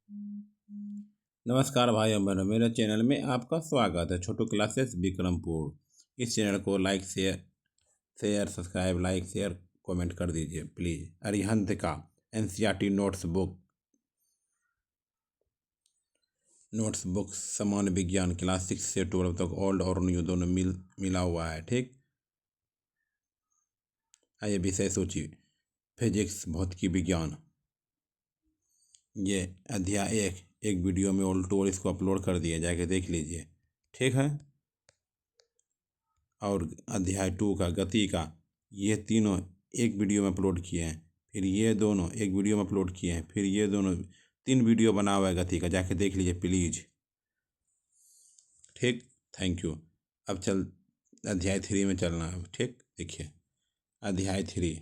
नमस्कार भाई और बहनों, मेरे चैनल में आपका स्वागत है। छोटू क्लासेस विक्रमपुर। इस चैनल को like share share subscribe like share comment कर दीजिए प्लीज़। अरिहंत का एनसीईआरटी नोट्स बुक सामान्य विज्ञान क्लास 6 से 12 तक ओल्ड और न्यू दोनों मिला हुआ है। ठीक, आइए विषय सूची। फिजिक्स भौतिकी विज्ञान, ये अध्याय एक वीडियो में ओल्ड टू और इसको अपलोड कर दिया, जाके देख लीजिए। ठीक है। और अध्याय 2 का गति का, ये तीनों एक वीडियो में अपलोड किए हैं। फिर ये दोनों एक वीडियो में अपलोड किए हैं। फिर ये दोनों 3 वीडियो बना हुआ है गति का, जाके देख लीजिए प्लीज। ठीक, थैंक यू। अब चल अध्याय 3 में चलना है। ठीक, देखिए अध्याय 3,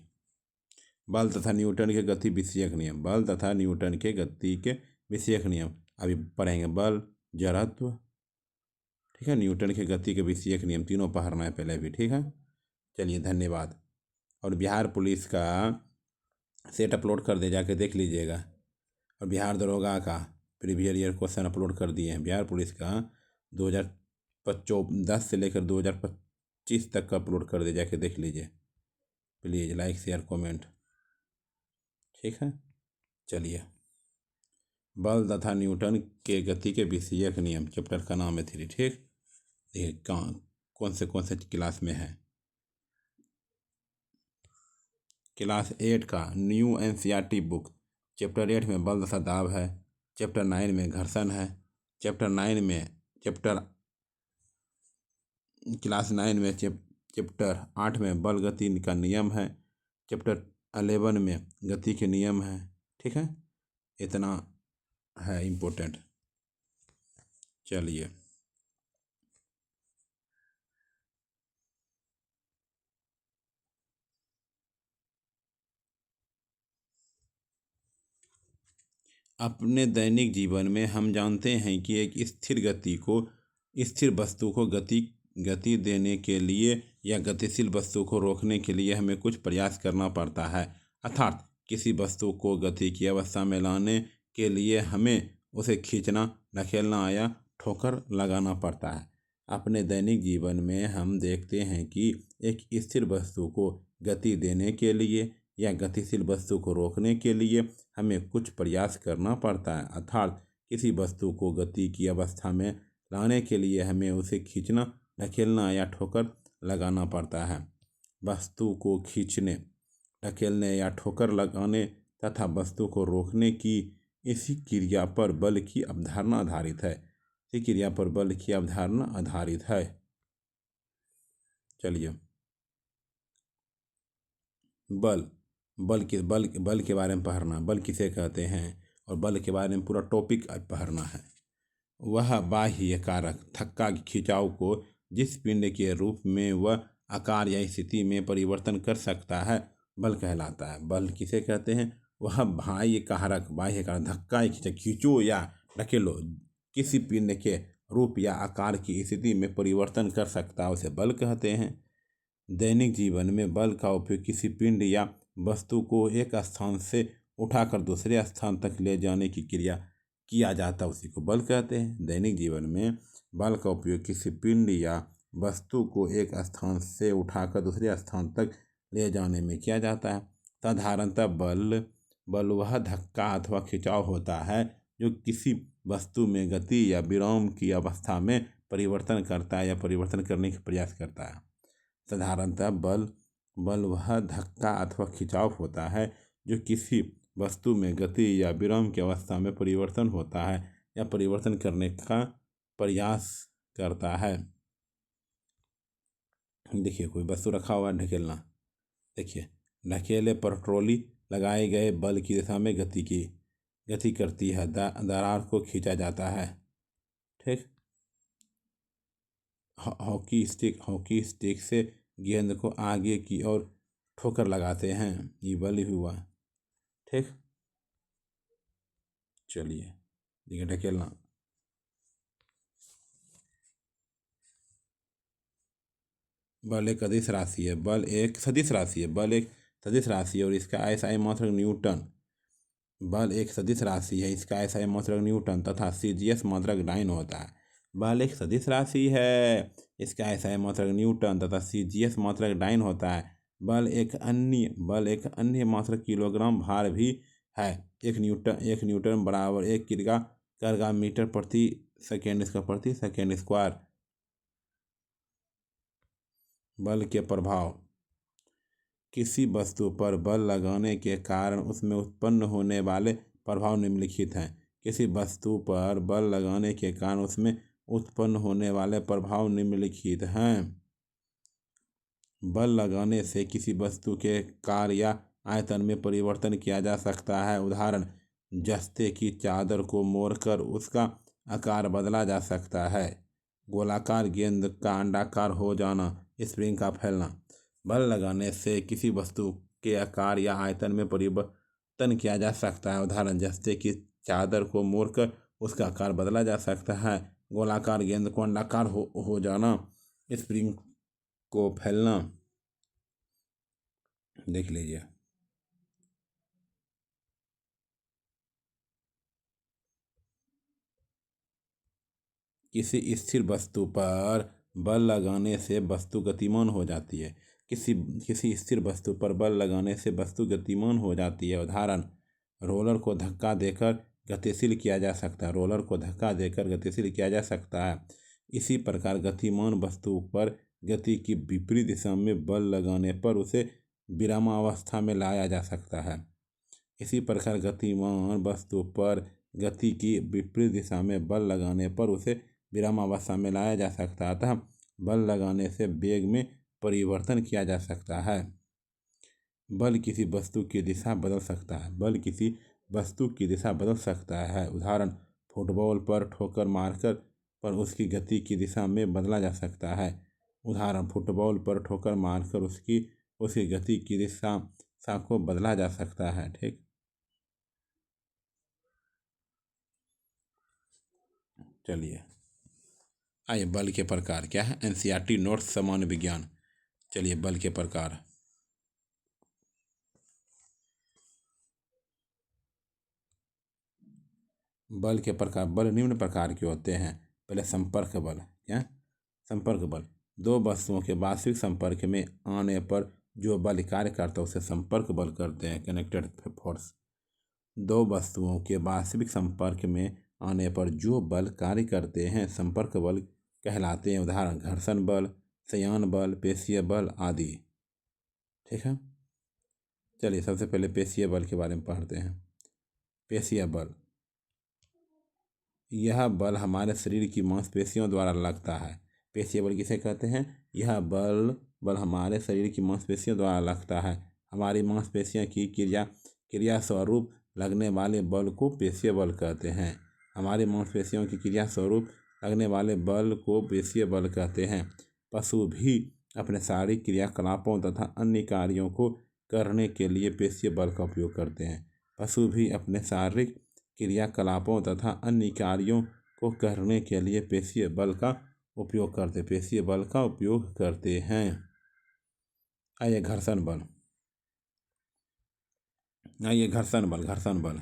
बल तथा न्यूटन के गति विषयक नियम। बल तथा न्यूटन के गति के विषयक नियम अभी पढ़ेंगे। बल, जड़त्व, ठीक है, न्यूटन के गति के विषयक नियम तीनों पढ़ना है पहले भी। ठीक है, चलिए धन्यवाद। और बिहार पुलिस का सेट अपलोड कर दे, जाके देख लीजिएगा। और बिहार दरोगा का प्रीवियस ईयर क्वेश्चन अपलोड कर दिए हैं। बिहार पुलिस का 2010 से लेकर 2025 तक का अपलोड कर दे, जाके देख लीजिए प्लीज़। Like share comment. ठीक है, चलिए। बल तथा न्यूटन के गति के विषयक नियम चैप्टर का नाम है 3। ठीक, देखिए कौन से क्लास में है। क्लास 8 का न्यू एनसीईआरटी बुक, चैप्टर 8 में बल तथा दाब है। चैप्टर 9 में घर्षण है। क्लास 9 में चैप्टर 8 में बल गति का नियम है। चैप्टर 11 में गति के नियम है। ठीक है, इतना है इम्पोर्टेंट। चलिए, अपने दैनिक जीवन में हम जानते हैं कि एक स्थिर वस्तु को गति देने के लिए या गतिशील वस्तु को रोकने के लिए हमें कुछ प्रयास करना पड़ता है। अर्थात किसी वस्तु को गति की अवस्था में लाने के लिए हमें उसे खींचना, धकेलना या ठोकर लगाना पड़ता है। अपने दैनिक जीवन में हम देखते हैं कि एक स्थिर वस्तु को गति देने के लिए या गतिशील वस्तु को रोकने के लिए हमें कुछ प्रयास करना पड़ता है। अर्थात किसी वस्तु को गति की अवस्था में लाने के लिए हमें उसे खींचना, धकेलना या ठोकर लगाना पड़ता है। वस्तु को खींचने, धकेलने या ठोकर लगाने तथा वस्तु को रोकने की इसी क्रिया पर बल की अवधारणा आधारित है। इसी क्रिया पर बल की अवधारणा आधारित है। चलिए, बल के बारे में पढ़ना। बल किसे कहते हैं और बल के बारे में पूरा टॉपिक पढ़ना है। वह बाह्य कारक धक्का की खिंचाव को जिस पिंड के रूप में वह आकार या स्थिति में परिवर्तन कर सकता है, बल कहलाता है। बल किसे कहते हैं? वह बाह्य कारक धक्का खींचो या ढकेलो किसी पिंड के रूप या आकार की स्थिति में परिवर्तन कर सकता है, उसे बल कहते हैं। दैनिक जीवन में बल का उपयोग किसी पिंड या वस्तु को एक स्थान से उठाकर दूसरे स्थान तक ले जाने की क्रिया किया जाता है, उसी को बल कहते हैं। दैनिक जीवन में बल का उपयोग किसी पिंड या वस्तु को एक स्थान से उठाकर दूसरे स्थान तक ले जाने में किया जाता है। साधारणतः बल वह धक्का अथवा खिंचाव होता है जो किसी वस्तु में गति या विराम की अवस्था में परिवर्तन करता है या परिवर्तन करने का प्रयास करता है। साधारणतः बल वह धक्का अथवा खिंचाव होता है जो किसी वस्तु में गति या विराम की अवस्था में परिवर्तन होता है या परिवर्तन करने का प्रयास करता है। देखिए, कोई वस्तु रखा हुआ है, ढकेलना। देखिए, ढकेले पर ट्रॉली लगाए गए बल की दिशा में गति करती है। दरार को खींचा जाता है। ठीक, हॉकी स्टिक से गेंद को आगे की ओर ठोकर लगाते हैं, ये बल हुआ। ठीक, चलिए देखिए ढकेलना। बल एक सदिश राशि है। बल एक सदिश राशि है और इसका SI मात्रक न्यूटन बल एक सदिश राशि है, इसका एसआई मात्रक न्यूटन तथा सीजीएस मात्रक डाइन होता है। बल एक सदिश राशि है, इसका एसआई मात्रक न्यूटन तथा सीजीएस मात्रक डाइन होता है। बल एक अन्य मात्रक किलोग्राम भार भी है। एक न्यूटन बराबर 1 किग्रा मीटर प्रति सेकेंड स्क्वायर। बल के प्रभाव। किसी वस्तु पर बल लगाने के कारण उसमें उत्पन्न होने वाले प्रभाव निम्नलिखित हैं। किसी वस्तु पर बल लगाने के कारण उसमें उत्पन्न होने वाले प्रभाव निम्नलिखित हैं। बल लगाने से किसी वस्तु के कार्य या आयतन में परिवर्तन किया जा सकता है। उदाहरण, जस्ते की चादर को मोड़कर उसका आकार बदला जा सकता है। गोलाकार गेंद का अंडाकार हो जाना, स्प्रिंग का फैलना। बल लगाने से किसी वस्तु के आकार या आयतन में परिवर्तन किया जा सकता है। उदाहरण, जस्ते की चादर को मोड़कर उसका आकार बदला जा सकता है। गोलाकार गेंद को अंडाकार हो जाना, स्प्रिंग को फैलना। देख लीजिए। किसी स्थिर वस्तु पर बल लगाने से वस्तु गतिमान हो जाती है। किसी स्थिर वस्तु पर बल लगाने से वस्तु गतिमान हो जाती है। उदाहरण, रोलर को धक्का देकर गतिशील किया जा सकता है। इसी प्रकार गतिमान वस्तु पर गति की विपरीत दिशा में बल लगाने पर उसे विरामावस्था में लाया जा सकता है। इसी प्रकार गतिमान वस्तु पर गति की विपरीत दिशा में बल लगाने पर उसे विरामावस्था में लाया जा सकता है। अतः बल लगाने से वेग में परिवर्तन किया जा सकता है। बल किसी वस्तु की दिशा बदल सकता है। उदाहरण, फुटबॉल पर ठोकर मारकर पर उसकी गति की दिशा में बदला जा सकता है। उसकी गति की दिशा को बदला जा सकता है। ठीक। चलिए, आइए बल के प्रकार क्या है। एनसीईआरटी नोट्स सामान्य विज्ञान। चलिए, बल के प्रकार। बल के प्रकार। बल निम्न प्रकार के होते हैं। पहले संपर्क बल। क्या? संपर्क बल। दो वस्तुओं के वास्तविक संपर्क में आने पर जो बल कार्य करता है उसे संपर्क बल कहते हैं, कनेक्टेड फोर्स। दो वस्तुओं के वास्तविक संपर्क में आने पर जो बल कार्य करते हैं संपर्क बल कहलाते हैं। उदाहरण, घर्षण बल, संयान बल, पेशीय बल आदि। ठीक है। चलिए, सबसे पहले पेशीय बल के बारे में पढ़ते हैं। पेशीय बल, यह बल हमारे शरीर की मांसपेशियों द्वारा लगता है। पेशीय बल किसे कहते हैं? यह बल हमारे शरीर की मांसपेशियों द्वारा लगता है। हमारी मांसपेशियों की क्रिया स्वरूप लगने वाले बल को पेशीय बल कहते हैं। हमारी मांसपेशियों की क्रिया स्वरूप लगने वाले बल को पेशीय बल कहते हैं। पशु भी अपने शारीरिक क्रियाकलापों तथा अन्य कार्यों को करने के लिए पेशीय बल का उपयोग करते हैं। पशु भी अपने शारीरिक क्रियाकलापों तथा अन्य कार्यों को करने के लिए पेशीय बल का उपयोग करते हैं। आइए घर्षण बल।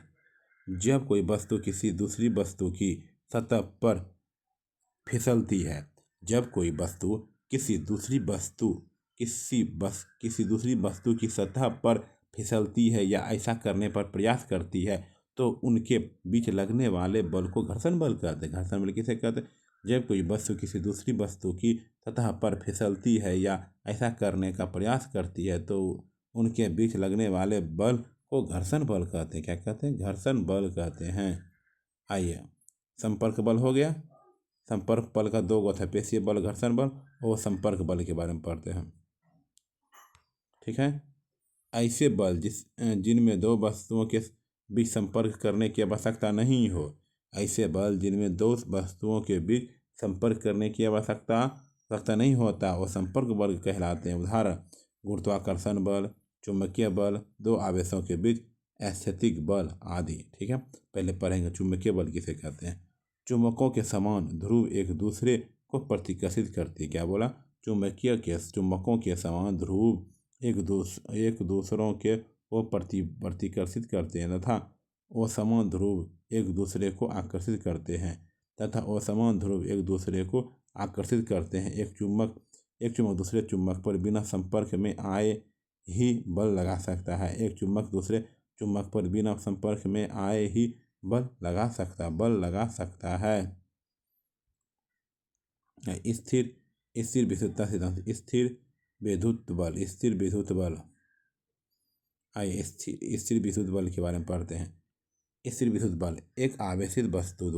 जब कोई वस्तु किसी दूसरी वस्तु की सतह पर फिसलती है। किसी दूसरी वस्तु की सतह पर फिसलती है या ऐसा करने पर प्रयास करती है तो उनके बीच लगने वाले बल को घर्षण बल कहते हैं। घर्षण बल किसे कहते हैं? जब कोई वस्तु किसी दूसरी वस्तु की सतह पर फिसलती है या ऐसा करने का प्रयास करती है तो उनके बीच लगने वाले बल को घर्षण बल कहते हैं। क्या कहते हैं? घर्षण बल कहते हैं। आइए, संपर्क बल हो गया। संपर्क बल का दो गोत है, पेशीय बल, घर्षण बल। और संपर्क बल के बारे में पढ़ते हैं। ठीक है। ऐसे बल जिनमें दो वस्तुओं के बीच संपर्क करने की आवश्यकता नहीं हो। ऐसे बल जिनमें दो वस्तुओं के बीच संपर्क करने की आवश्यकता नहीं होता वो संपर्क बल कहलाते हैं। उदाहरण, गुरुत्वाकर्षण बल, चुंबकीय बल, दो आवेशों के बीच स्थैतिक बल आदि। ठीक है। पहले पढ़ेंगे चुंबकीय बल किसे कहते हैं। चुंबकों के समान ध्रुव एक दूसरे को प्रतिकर्षित करती है। क्या बोला? चुंबकों के समान ध्रुव एक दूसरों के वो प्रतिकर्षित करते हैं तथा असमान ध्रुव एक दूसरे को आकर्षित करते हैं तथा असमान ध्रुव एक दूसरे को आकर्षित करते हैं। एक चुंबक दूसरे चुंबक पर बिना संपर्क में आए ही बल लगा सकता है। एक चुंबक दूसरे चुंबक पर बिना संपर्क में आए ही बल लगा सकता है। स्थिर विद्युतता सिद्धांत। स्थिर विद्युत बल आइए स्थिर विद्युत बल के बारे में पढ़ते हैं। स्थिर विद्युत बल एक आवेशित वस्तु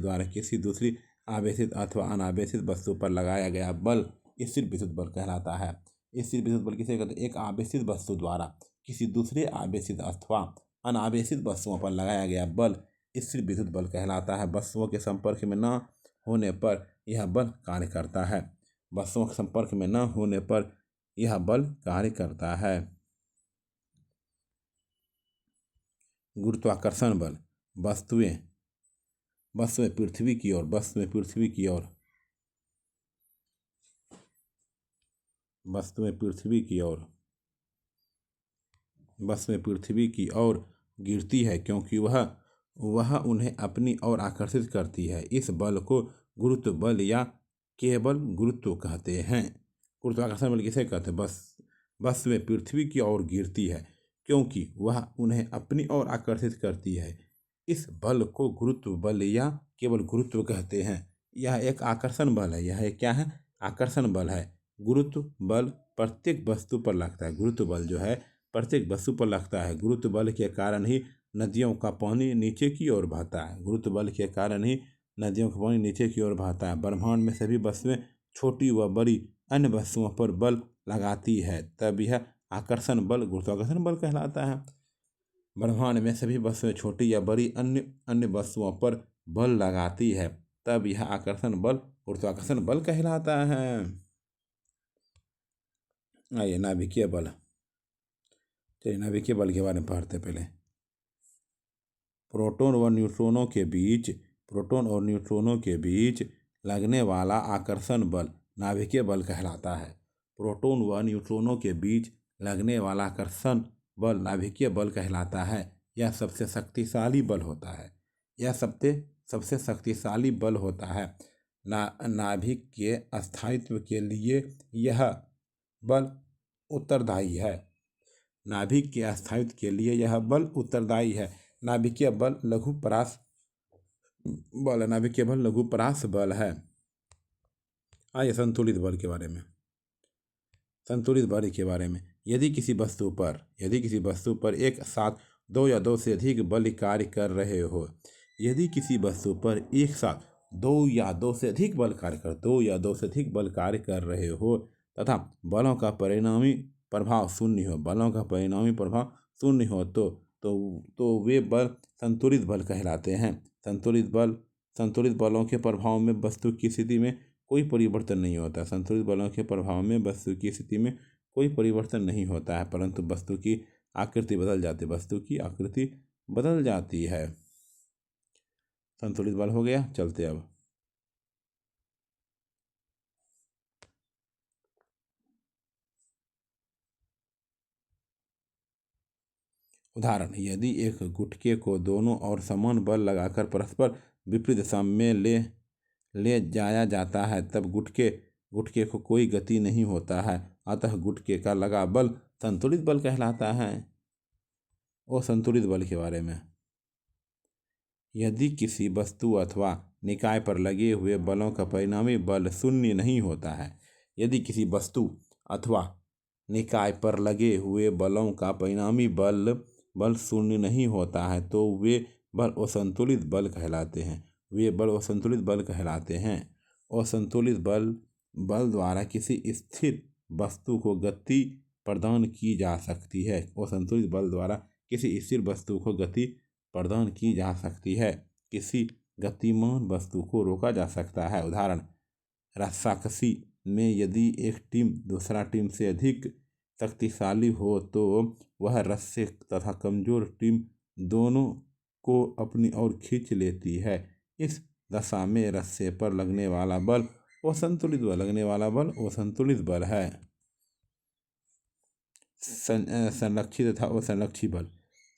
द्वारा किसी दूसरी आवेशित अथवा अनावेशित वस्तु पर लगाया गया बल स्थिर विद्युत बल कहलाता है। स्थिर विद्युत बल किसे कहते हैं? एक आवेशित वस्तु द्वारा किसी दूसरे आवेशित अथवा अनावेशित वस्तुओं पर लगाया गया बल स्थिर विद्युत बल कहलाता है। वस्तुओं के संपर्क में न होने पर यह बल कार्य करता है। वस्तुओं के संपर्क में न होने पर यह बल कार्य करता है। गुरुत्वाकर्षण बल। वस्तुएं पृथ्वी की ओर पृथ्वी की ओर गिरती है क्योंकि वह उन्हें अपनी ओर आकर्षित करती है। इस बल को गुरुत्व बल या केवल गुरुत्व कहते हैं। गुरुत्वाकर्षण बल किसे कहते हैं? वस्तुएं पृथ्वी की ओर गिरती है क्योंकि वह उन्हें अपनी ओर आकर्षित करती है। इस बल को गुरुत्व बल या केवल गुरुत्व कहते हैं। यह एक आकर्षण बल है। यह क्या है? आकर्षण बल है। गुरुत्व बल प्रत्येक वस्तु पर लगता है। गुरुत्व बल जो है प्रत्येक वस्तु पर लगता है। गुरुत्व बल के कारण ही नदियों का पानी नीचे की ओर बहता है। गुरुत्व बल के कारण ही नदियों का पानी नीचे की ओर बहता है। ब्रह्मांड में सभी वस्तुएं छोटी व बड़ी अन्य वस्तुओं पर बल लगाती है, तब यह आकर्षण बल गुरुत्वाकर्षण बल कहलाता है। ब्रह्मांड में सभी वस्तुएं छोटी या बड़ी अन्य वस्तुओं पर बल लगाती है, तब यह आकर्षण बल गुरुत्वाकर्षण बल कहलाता है। आइए नाभिकीय बल। चलिए नाभिकीय बल के बारे में पढ़ते पहले। प्रोटॉन और न्यूट्रॉनों के बीच लगने वाला आकर्षण बल नाभिकीय बल कहलाता है। प्रोटॉन व न्यूट्रॉनों के बीच लगने वाला आकर्षण बल नाभिकीय बल कहलाता है। यह सबसे शक्तिशाली बल होता है। नाभिक के स्थायित्व के लिए यह बल उत्तरदायी है। नाभिकीय बल लघुपरास बल है। आइए संतुलित बल के बारे में। यदि किसी वस्तु पर एक साथ दो या दो से अधिक बल कार्य कर रहे हो तथा बलों का परिणामी प्रभाव शून्य हो तो वे बल संतुलित बल कहलाते हैं। संतुलित बलों के प्रभाव में वस्तु की स्थिति में कोई परिवर्तन नहीं होता। परंतु वस्तु की आकृति बदल जाती है। संतुलित बल हो गया। चलते अब उदाहरण। यदि एक गुटके को दोनों ओर समान बल लगाकर परस्पर विपरीत दिशा में ले जाया जाता है, तब गुटके को कोई गति नहीं होता है, अतः गुटके का लगा बल संतुलित बल कहलाता है। और संतुलित बल के बारे में। यदि किसी वस्तु अथवा निकाय पर लगे हुए बलों का परिणामी बल शून्य नहीं होता है, यदि किसी वस्तु अथवा निकाय पर लगे हुए बलों का परिणामी बल शून्य नहीं होता है, तो वे बल असंतुलित बल कहलाते हैं। असंतुलित बल द्वारा किसी स्थिर वस्तु को गति प्रदान की जा सकती है। असंतुलित बल द्वारा किसी स्थिर वस्तु को गति प्रदान की जा सकती है। किसी गतिमान वस्तु को रोका जा सकता है। उदाहरण। रस्साकशी में यदि एक टीम दूसरा टीम से अधिक शक्तिशाली हो तो वह रस्से तथा कमजोर टीम दोनों को अपनी ओर खींच लेती है। इस दशा में रस्से पर लगने वाला बल असंतुलित बल है। संरक्षित तथा असंरक्षित बल।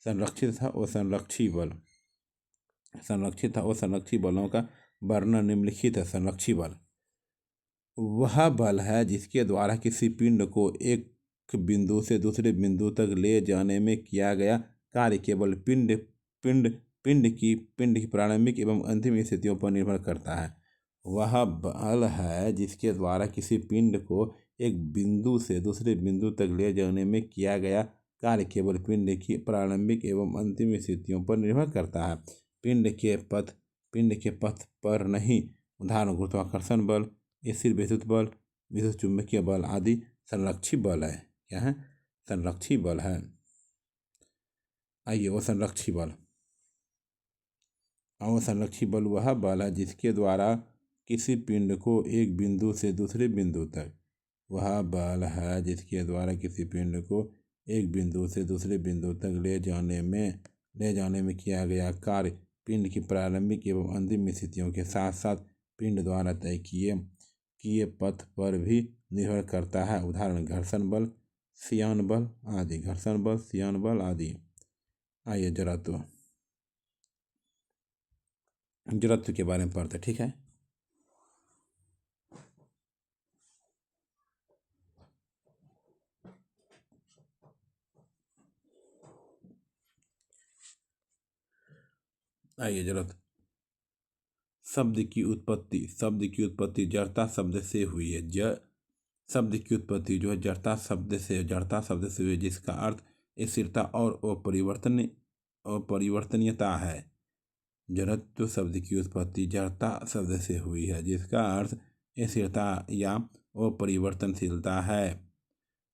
संरक्षित तथा असंरक्षी बल। संरक्षित तथा असंरक्षी बलों का वर्णन निम्नलिखित है। संरक्षी बल वह बल है जिसके द्वारा किसी पिंड को एक बिंदु से दूसरे बिंदु तक ले जाने में किया गया कार्य केवल पिंड पिंड पिंड की प्रारंभिक एवं अंतिम स्थितियों पर निर्भर करता है। वह बल है जिसके द्वारा किसी पिंड को एक बिंदु से दूसरे बिंदु तक ले जाने में किया गया कार्य केवल पिंड की प्रारंभिक एवं अंतिम स्थितियों पर निर्भर करता है। पिंड के पथ पर नहीं। उदाहरण गुरुत्वाकर्षण बल, स्थिर विद्युत बल, विद्युत चुंबकीय बल आदि संरक्षी बल है। क्या है? संरक्षी बल है। आइए असंरक्षी बल। असंरक्षी बल वह बल है जिसके द्वारा किसी पिंड को एक बिंदु से दूसरे बिंदु तक वह बल है जिसके द्वारा किसी पिंड को एक बिंदु से दूसरे बिंदु तक ले जाने में किया गया कार्य पिंड की प्रारंभिक एवं अंतिम स्थितियों के साथ साथ पिंड द्वारा तय किए पथ पर भी निर्भर करता है। उदाहरण घर्षण बल, सियान बल आदि। घर्षण बल, सियान बल आदि। आइए जड़त्व के बारे में पढ़ते। ठीक है। आइए जड़त्व। शब्द की उत्पत्ति जड़ता शब्द से हुई है। शब्द की उत्पत्ति जो है जड़ता शब्द से हुई है, जिसका अर्थ स्थिरता और अपरिवर्तनीयता है। जड़त्व शब्द की उत्पत्ति जड़ता शब्द से हुई है, जिसका अर्थ स्थिरता या अपरिवर्तनशीलता है।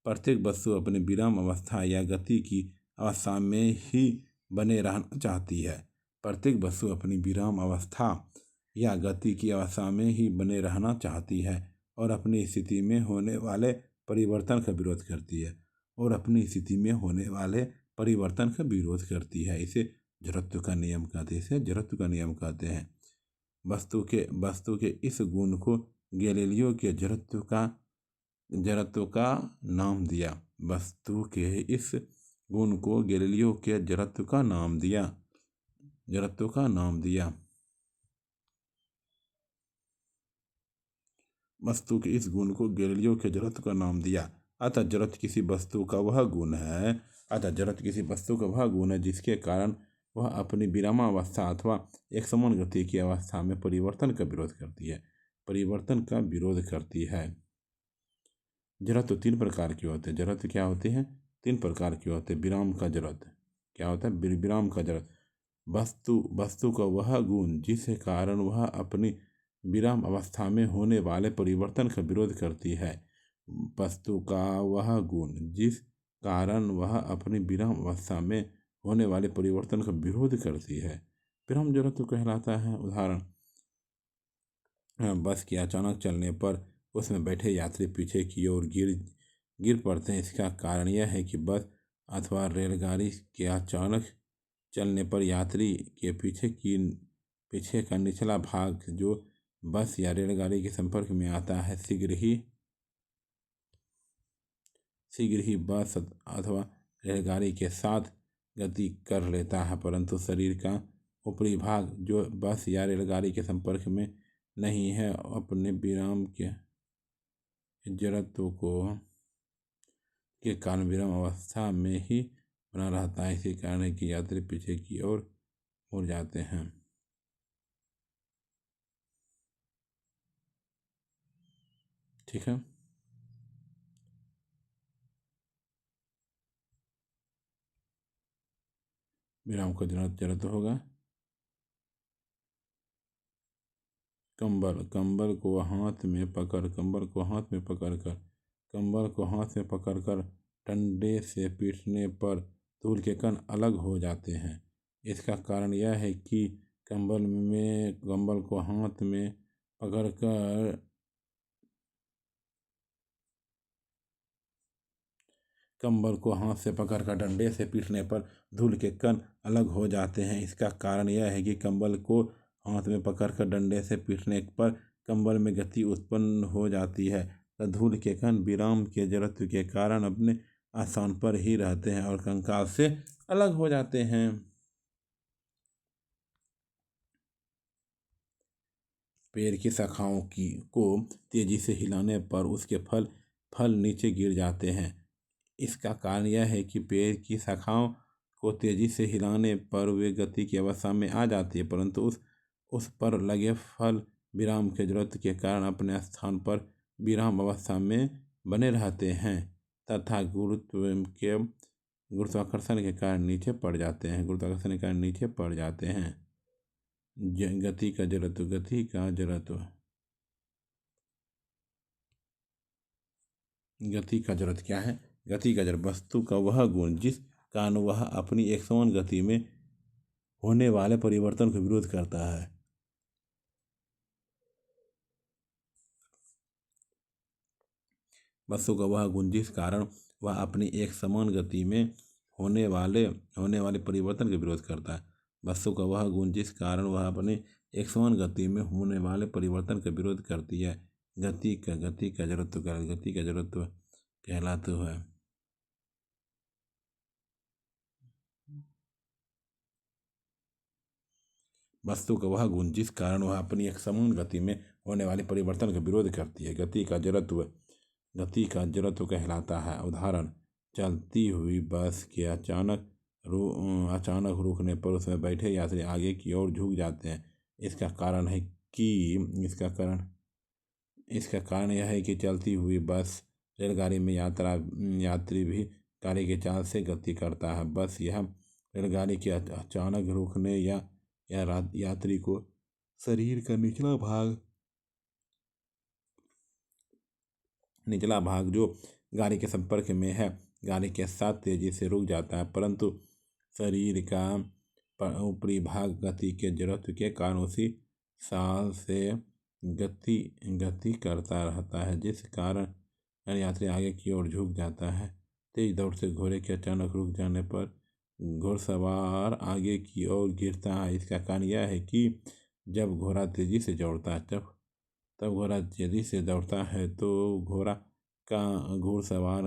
प्रत्येक वस्तु अपनी विराम अवस्था या गति की अवस्था में ही बने रहना चाहती है। प्रत्येक वस्तु अपनी विराम अवस्था या गति की अवस्था में ही बने रहना चाहती है और अपनी स्थिति में होने वाले परिवर्तन का विरोध करती है। इसे जड़त्व का नियम कहते हैं। वस्तु के इस गुण को गैलीलियो के जड़त्व का नाम दिया। वस्तु के इस गुण को गैलीलियो के जड़त्व का नाम दिया। वस्तु के इस गुण को गैलीलियो के जड़त्व का नाम दिया। अतः जड़त्व किसी वस्तु का वह गुण है जिसके कारण वह अपनी विरामावस्था अथवा एक समान गति की अवस्था में परिवर्तन का विरोध करती है। जड़त्व 3 प्रकार के होते हैं। जड़त्व क्या होते हैं? 3 प्रकार के होते हैं। विराम का जड़त्व क्या होता है? विराम का जड़त्व वस्तु का वह गुण जिसके कारण वह अपनी विराम अवस्था में होने वाले परिवर्तन का विरोध करती है। वस्तु का वह गुण जिस कारण वह अपनी विराम अवस्था में होने वाले परिवर्तन का विरोध करती है, विराम जड़त्व कहलाता है। उदाहरण, बस के अचानक चलने पर उसमें बैठे यात्री पीछे की ओर गिर पड़ते हैं। इसका कारण यह है कि बस अथवा रेलगाड़ी के अचानक चलने पर यात्री के पीछे का निचला भाग जो बस या रेलगाड़ी के संपर्क में आता है शीघ्र ही बस अथवा रेलगाड़ी के साथ गति कर लेता है, परंतु शरीर का ऊपरी भाग जो बस या रेलगाड़ी के संपर्क में नहीं है अपने विराम के जड़त्व के कारण विराम अवस्था में ही बना रहता है। इसी कारण है कि यात्री पीछे की ओर मुड़ जाते हैं। ठीक है। विराम का जड़त्व होगा कंबल को हाथ में पकड़कर डंडे से पीटने पर धूल के कण अलग हो जाते हैं। इसका कारण यह है कि कंबल को हाथ में पकड़कर डंडे से पीटने पर धूल के कण अलग हो जाते हैं। इसका कारण यह है कि कंबल को हाथ में पकड़कर डंडे से पीटने पर कंबल में गति उत्पन्न हो जाती है। धूल के कण विराम के जड़त्व के कारण अपने स्थान पर ही रहते हैं और कंकाल से अलग हो जाते हैं। पेड़ की शाखाओं को तेजी से हिलाने पर उसके फल फल नीचे गिर जाते हैं। इसका कारण यह है कि पेड़ की शाखाओं को तेजी से हिलाने पर वे गति की अवस्था में आ जाती है, परंतु उस पर लगे फल विराम के जरूरत के कारण अपने स्थान पर विराम अवस्था में बने रहते हैं तथा गुरुत्वाकर्षण के कारण नीचे पड़ जाते हैं। गुरुत्वाकर्षण के कारण नीचे पड़ जाते हैं। गति का जड़त्व। गति का जड़त्व। गति का जड़त्व क्या है? गति का जड़ वस्तु का वह गुण जिस कारण वह अपनी एक समान गति में होने वाले परिवर्तन का विरोध करता है। वस्तु का वह गुण जिस कारण वह अपनी एक समान गति में होने वाले परिवर्तन का विरोध करता है। वस्तु का वह गुण जिस कारण वह अपने एक समान गति में होने वाले परिवर्तन का विरोध करती है। गति का जड़त्व कहलाता है। वस्तु का वह गुण जिस कारण वह अपनी एक समान गति में होने वाले परिवर्तन का विरोध करती है। गति का जड़त्व कहलाता है। उदाहरण, चलती हुई बस के अचानक रुकने पर उसमें बैठे यात्री आगे की ओर झुक जाते हैं। इसका कारण यह है कि चलती हुई बस रेलगाड़ी में यात्री भी गाड़ी के चाल से गति करता है। बस यह रेलगाड़ी के अचानक रुकने या यात्री को शरीर का निचला भाग जो गाड़ी के संपर्क में है गाड़ी के साथ तेजी से रुक जाता है, परंतु शरीर का ऊपरी भाग गति के जड़त्व के कारण उसी साल से गति करता रहता है, जिस कारण यात्री आगे की ओर झुक जाता है। तेज दौड़ से घोड़े के अचानक रुक जाने पर घुड़सवार आगे की ओर गिरता है। इसका कारण यह है कि जब घोड़ा तेजी से दौड़ता है तो घुड़सवार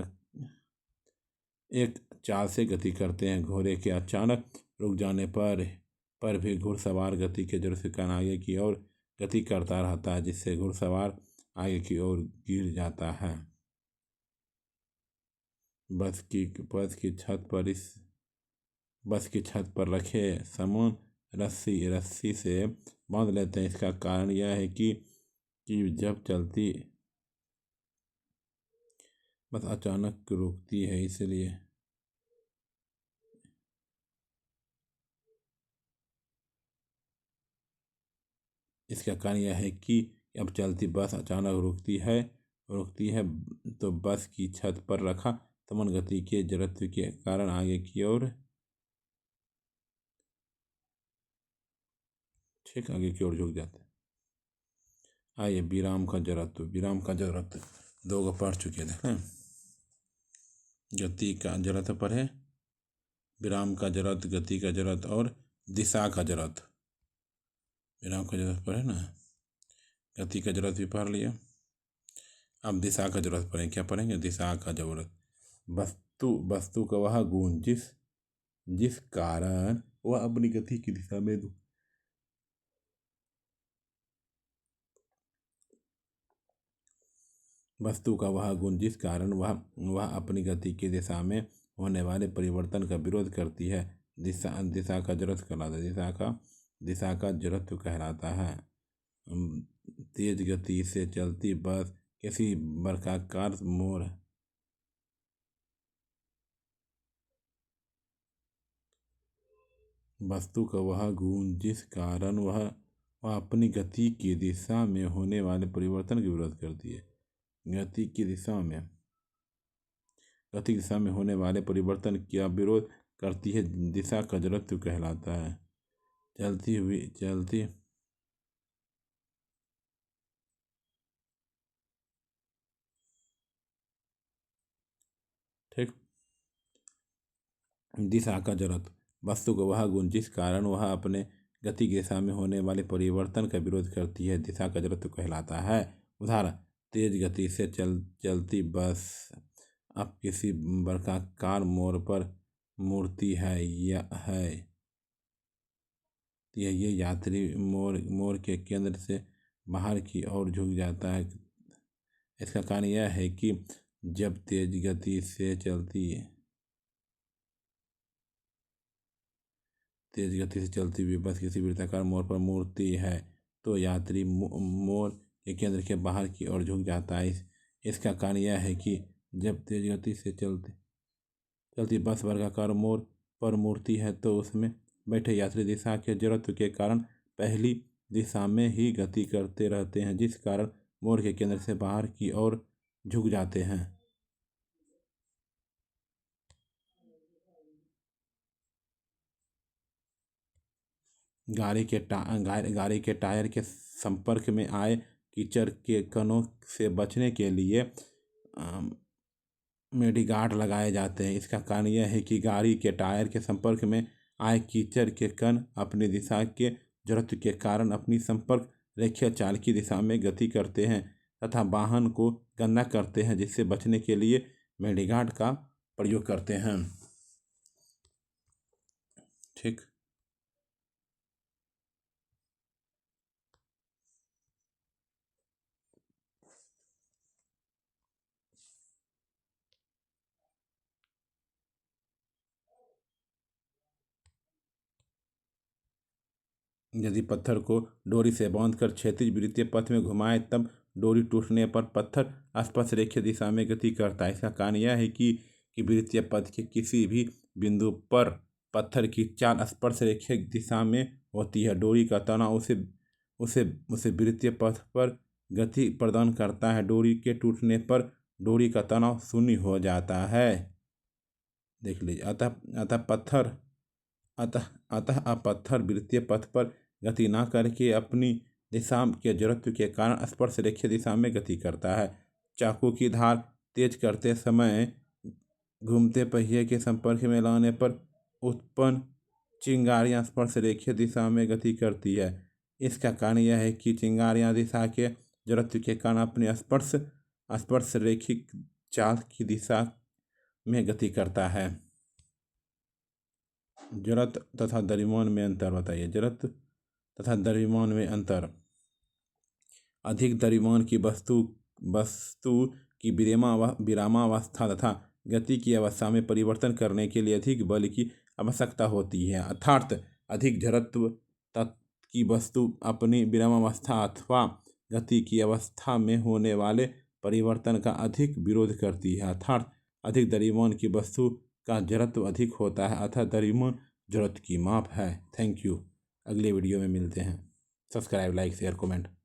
एक चाल से गति करते हैं। घोड़े के अचानक रुक जाने पर भी घुड़सवार गति के जड़ से कारण आगे की ओर गति करता रहता है, जिससे घुड़सवार आगे की ओर गिर जाता है। बस की छत पर रखे सामान रस्सी से बांध लेते हैं। इसका कारण यह है कि जब चलती बस अचानक रुकती है, इसलिए इसका कारण यह है कि अब चलती बस अचानक रुकती है तो बस की छत पर रखा समान गति के जड़त्व के कारण आगे की ओर झुक जाता है। आइए विराम का जड़त्व दो को पढ़ चुके थे। गति का जड़त्व पढ़े, विराम का जड़त्व, गति का जड़त्व और दिशा का जड़त्व। विराम का जड़त्व पढ़े ना, गति का जड़त्व भी पढ़ लिया। अब दिशा का जड़त्व पढ़ें। क्या पढ़ेंगे? दिशा का जड़त्व। वस्तु का वह गुण जिस कारण वह अपनी गति की दिशा में वस्तु का वह गुण जिस कारण वह अपनी गति की दिशा में होने वाले परिवर्तन का विरोध करती है। दिशा का जड़त्व कहलाता है। दिशा का जड़त्व कहलाता है। तेज गति से चलती बस किसी वर्गाकार मोड़ वस्तु का वह गुण जिस कारण वह अपनी गति की दिशा में होने वाले परिवर्तन का विरोध करती है। गति की दिशा में होने वाले परिवर्तन का विरोध करती है। दिशा का जड़त्व कहलाता है। ठीक। दिशा का जड़त्व। वस्तु का वह गुण जिस कारण वह अपने गति की दिशा में होने वाले परिवर्तन का विरोध करती है। दिशा का जड़त्व कहलाता है। उदाहरण, तेज गति से चलती बस अब किसी वर्गाकार मोड़ पर मूर्ति है यह है। ये यात्री मोर के केंद्र से बाहर की ओर झुक जाता है। इसका कारण यह है कि जब तेज गति से चलती हुई बस किसी वृत्ताकार मोड़ पर मुड़ती है तो यात्री मोड़ के केंद्र के बाहर की ओर झुक जाता है। इसका कारण यह है कि जब तेज गति से चलती बस वर्गाकार मोड़ पर मुड़ती है तो उसमें बैठे यात्री दिशा के जड़त्व के कारण पहली दिशा में ही गति करते रहते हैं, जिस कारण मोड़ के केंद्र से बाहर की ओर झुक जाते हैं। गाड़ी के टायर के संपर्क में आए कीचड़ के कणों से बचने के लिए मेडीगार्ड लगाए जाते हैं। इसका कारण यह है कि गाड़ी के टायर के संपर्क में आए कीचड़ के कण अपनी दिशा के जड़त्व के कारण अपनी संपर्क रेखीय चाल की दिशा में गति करते हैं तथा वाहन को गंदा करते हैं, जिससे बचने के लिए मेडीगार्ड का प्रयोग करते हैं। ठीक। यदि पत्थर को डोरी से बांधकर क्षैतिज वृत्तीय पथ में घुमाए तब डोरी टूटने पर पत्थर स्पर्श रेखीय दिशा में गति करता है। इसका कारण यह है कि वृत्तीय पथ के किसी भी बिंदु पर पत्थर की चाल स्पर्श रेखीय दिशा में होती है। डोरी का तनाव उसे वृत्तीय पथ पर गति प्रदान करता है। डोरी के टूटने पर डोरी का तनाव शून्य हो जाता है। देख लीजिए। अतः पत्थर वृत्तीय पथ पर गति न करके अपनी दिशा के जड़त्व के कारण स्पर्श रेखीय दिशा में गति करता है। चाकू की धार तेज करते समय घूमते पहिए के संपर्क में लाने पर उत्पन्न चिंगारियां स्पर्श रेखीय दिशा में गति करती है। इसका कारण यह है कि चिंगारियां दिशा के जड़त्व के कारण अपनी स्पर्श रेखिक चाल की दिशा में गति करता है। जड़त्व तथा द्रव्यमान में अंतर बताइए। जड़त्व तथा द्रव्यमान में अंतर। अधिक द्रव्यमान की वस्तु की विरामावस्था तथा गति की अवस्था में परिवर्तन करने के लिए अधिक बल की आवश्यकता होती है। अर्थात अधिक जड़त्व की वस्तु अपनी विरामावस्था अथवा गति की अवस्था में होने वाले परिवर्तन का अधिक विरोध करती है। अर्थात अधिक द्रव्यमान की वस्तु का जड़त्व अधिक होता है अतः द्रव्यमान जड़त्व की माप है। Thank you. अगले वीडियो में मिलते हैं। Subscribe, like, share, comment.